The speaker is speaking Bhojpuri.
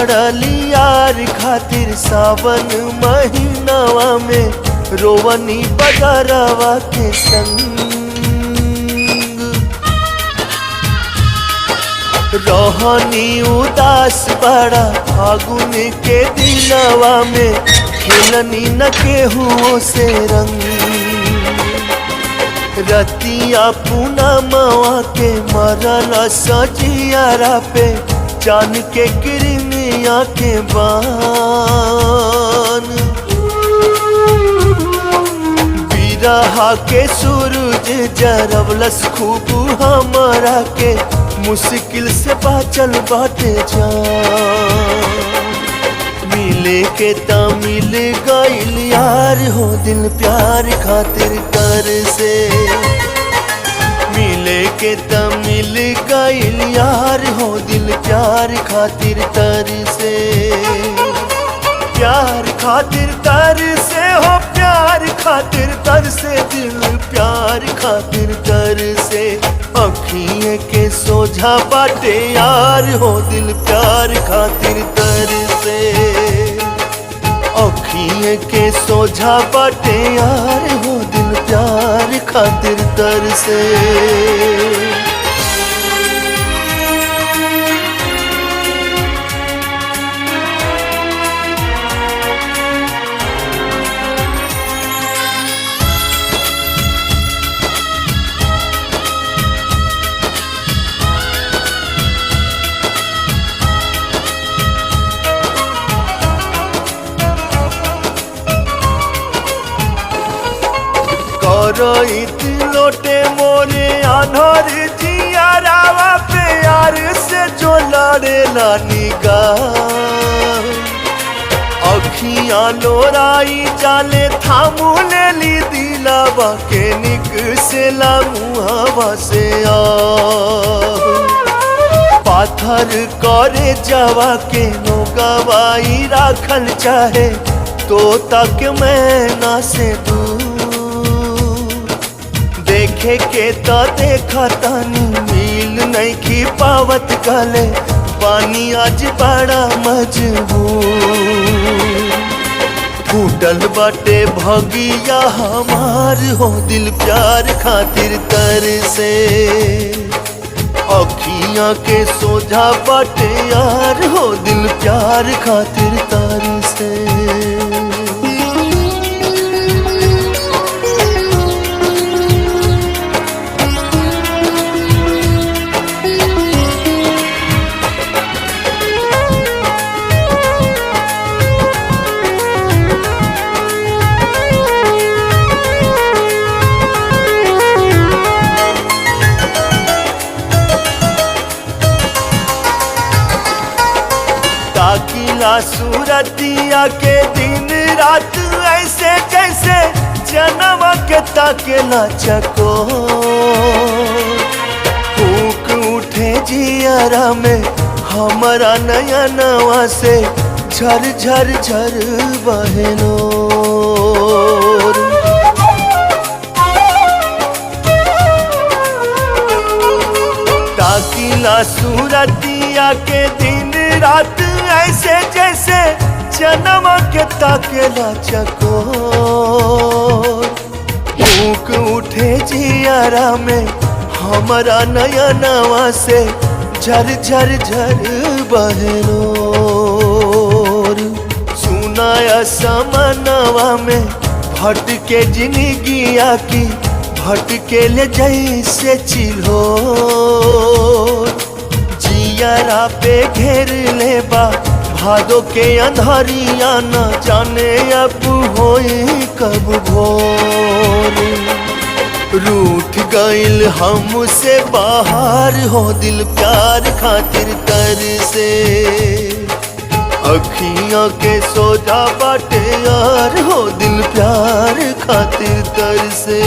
लड़ली यार खातिर सावन महीनावा में रोवनी बजारवा के संग रहनी उदास बड़ा फागुन के दिनवा में खेलनी न केहू से रंग रतिया पूनमवा के मरल सजियारा पे जान के किरमिया के बान बिरहा के सूरज जरवलस खूब हमरा के मुश्किल से बाचल बाटे जान मिले के ता मिल गइल यार हो दिल प्यार खातिर कर से मिले के ता मिल गइल यार हो दिल प्यार खातिर तर से प्यार खातिर तर से हो प्यार खातिर तर से दिल प्यार खातिर तर से अखिए के सोझा बाटे यार हो दिल प्यार खातिर तर से अखिए के सोझा बाटे यार हो दिल प्यार खातिर तर से रोइत लोटे मोरे आनर जियारावा प्यार से जो लड़ेला निगाह अखियां लोराई जाले थामू लेली दिलावा के निक से ला मुहावा से आ पाथर करे जावा के नोगवाई राखल चाहे तो तक मैं ना से दूर देखे के तो देखा तानी मिल नहीं की पावत गले पानी आज बड़ा मजबूर फूटल बाटे भगिया हमार हो दिल प्यार खातिर तर से अखियां के सोझा बाटे यार हो दिल प्यार खातिर तर से ताकिला सूरतिया के दिन रात ऐसे जैसे जन्म के ताकेला चको फूक उठे जियारा में हमारा नया नवा से झर झर झर बहनो ताकिला सूरतिया के दिन रात ऐसे जैसे जन्म के ताकेला चको भूख उठे जियारा में हमारा नया नवा से झर झर झर बहनो सुनाया समनवा में भटके जिंदगिया की भटके ले जैसे चिल्हो जियारा पे घेर लेबा भादो के अंधारिया न जाने अब होई कब भोर रूठ गइल हमसे बाहर हो दिल प्यार खातिर तर से अखियां के सोजा बाटे यार हो दिल प्यार खातिर तर से